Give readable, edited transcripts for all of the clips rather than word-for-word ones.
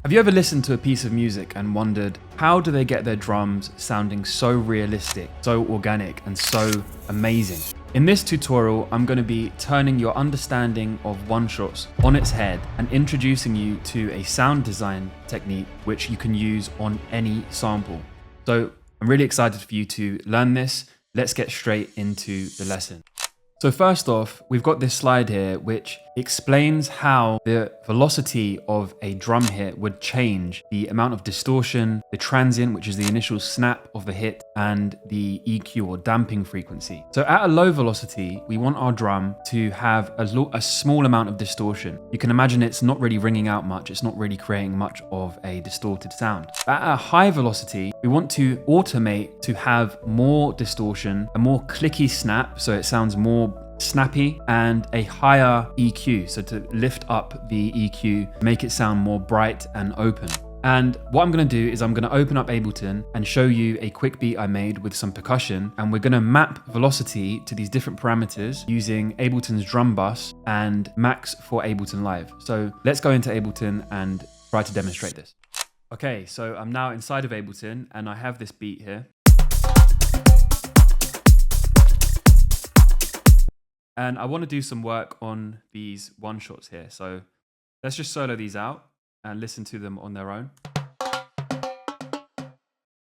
Have you ever listened to a piece of music and wondered, how do they get their drums sounding so realistic, so organic, and so amazing? In this tutorial, I'm going to be turning your understanding of one-shots on its head and introducing you to a sound design technique which you can use on any sample. So I'm really excited for you to learn this. Let's get straight into the lesson. So first off, we've got this slide here which explains how the velocity of a drum hit would change the amount of distortion, the transient, which is the initial snap of the hit, and the EQ or damping frequency. So at a low velocity, we want our drum to have a small amount of distortion. You can imagine it's not really ringing out much, it's not really creating much of a distorted sound. At a high velocity, we want to automate to have more distortion, a more clicky snap, so it sounds more snappy, and a higher EQ, so to lift up the EQ, make it sound more bright and open. And what I'm going to do is I'm going to open up Ableton and show you a quick beat I made with some percussion, and we're going to map velocity to these different parameters using Ableton's drum bus and Max for Ableton Live. So let's go into Ableton and try to demonstrate this. Okay, so I'm now inside of Ableton and I have this beat here. And I want to do some work on these one shots here. So let's just solo these out and listen to them on their own.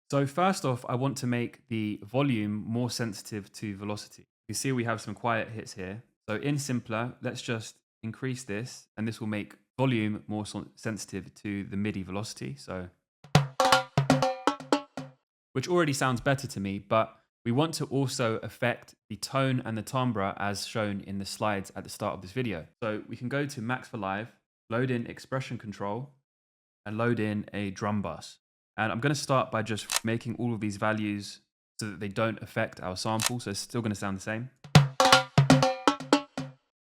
So first off, I want to make the volume more sensitive to velocity. You see we have some quiet hits here. So in Simpler, let's just increase this, and this will make volume more sensitive to the MIDI velocity. So, which already sounds better to me, but we want to also affect the tone and the timbre as shown in the slides at the start of this video. So we can go to Max for Live, load in expression control, and load in a drum bus. And I'm going to start by just making all of these values so that they don't affect our sample. So it's still going to sound the same.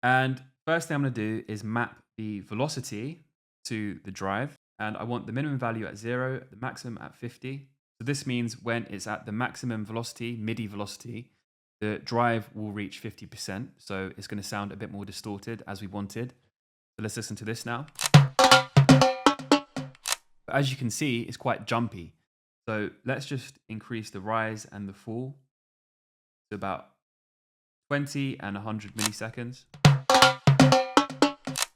And first thing I'm going to do is map the velocity to the drive. And I want the minimum value at 0, the maximum at 50. So this means when it's at the maximum velocity, MIDI velocity, the drive will reach 50%. So it's going to sound a bit more distorted as we wanted. So let's listen to this now. But as you can see, it's quite jumpy. So let's just increase the rise and the fall to about 20 and 100 milliseconds.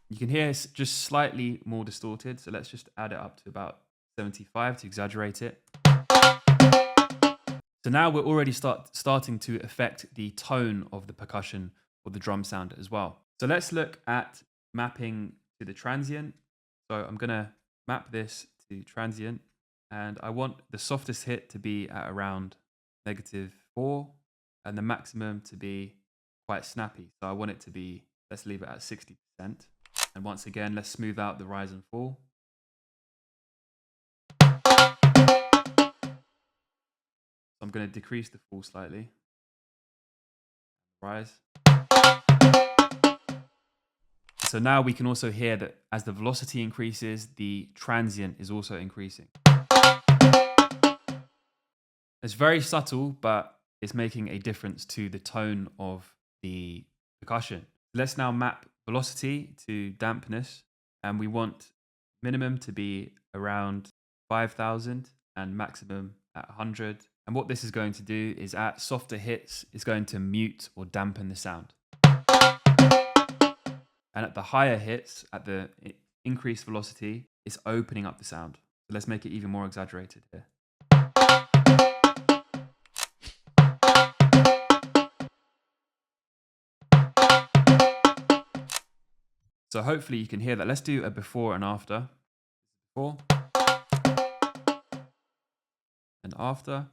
You can hear it's just slightly more distorted. So let's just add it up to about 75 to exaggerate it. So now we're already starting to affect the tone of the percussion or the drum sound as well. So let's look at mapping to the transient. So I'm going to map this to transient, and I want the softest hit to be at around -4 and the maximum to be quite snappy. So I want it to be, let's leave it at 60%. And once again, let's smooth out the rise and fall. I'm going to decrease the fall slightly. Rise. So now we can also hear that as the velocity increases, the transient is also increasing. It's very subtle, but it's making a difference to the tone of the percussion. Let's now map velocity to dampness, and we want minimum to be around 5,000 and maximum at 100. And what this is going to do is at softer hits, it's going to mute or dampen the sound. And at the higher hits, at the increased velocity, it's opening up the sound. So let's make it even more exaggerated here. So hopefully you can hear that. Let's do a before and after. Before and after.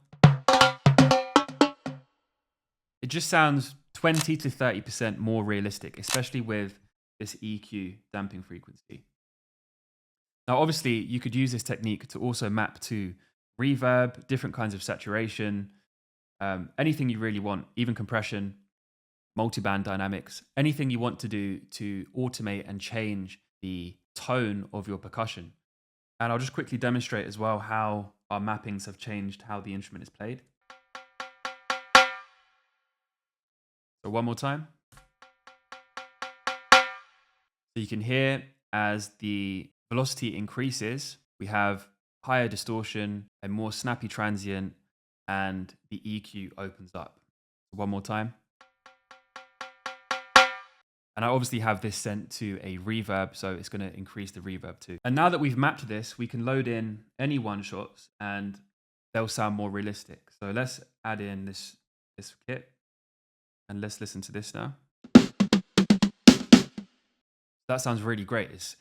It just sounds 20 to 30% more realistic, especially with this EQ damping frequency. Now, obviously, you could use this technique to also map to reverb, different kinds of saturation, anything you really want, even compression, multiband dynamics, anything you want to do to automate and change the tone of your percussion. And I'll just quickly demonstrate as well how our mappings have changed how the instrument is played. So one more time. So you can hear as the velocity increases, we have higher distortion, a more snappy transient, and the EQ opens up. One more time. And I obviously have this sent to a reverb, so it's going to increase the reverb too. And now that we've mapped this, we can load in any one shots and they'll sound more realistic. So let's add in this kit and let's listen to this now. That sounds really great. It's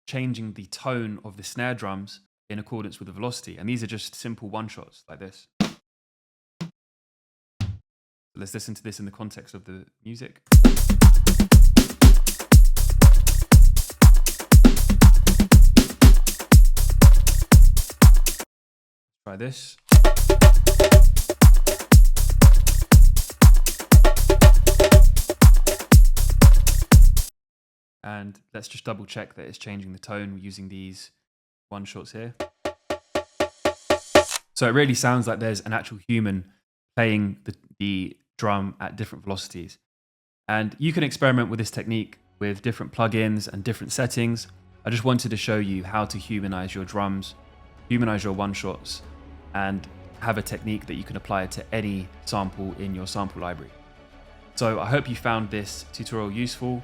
changing the tone of the snare drums in accordance with the velocity. And these are just simple one shots like this. So let's listen to this in the context of the music. Try this. And let's just double check that it's changing the tone using these one shots here. So it really sounds like there's an actual human playing the drum at different velocities. And you can experiment with this technique with different plugins and different settings. I just wanted to show you how to humanize your drums, humanize your one shots, and have a technique that you can apply to any sample in your sample library. So I hope you found this tutorial useful,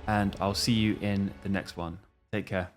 and I'll see you in the next one. Take care.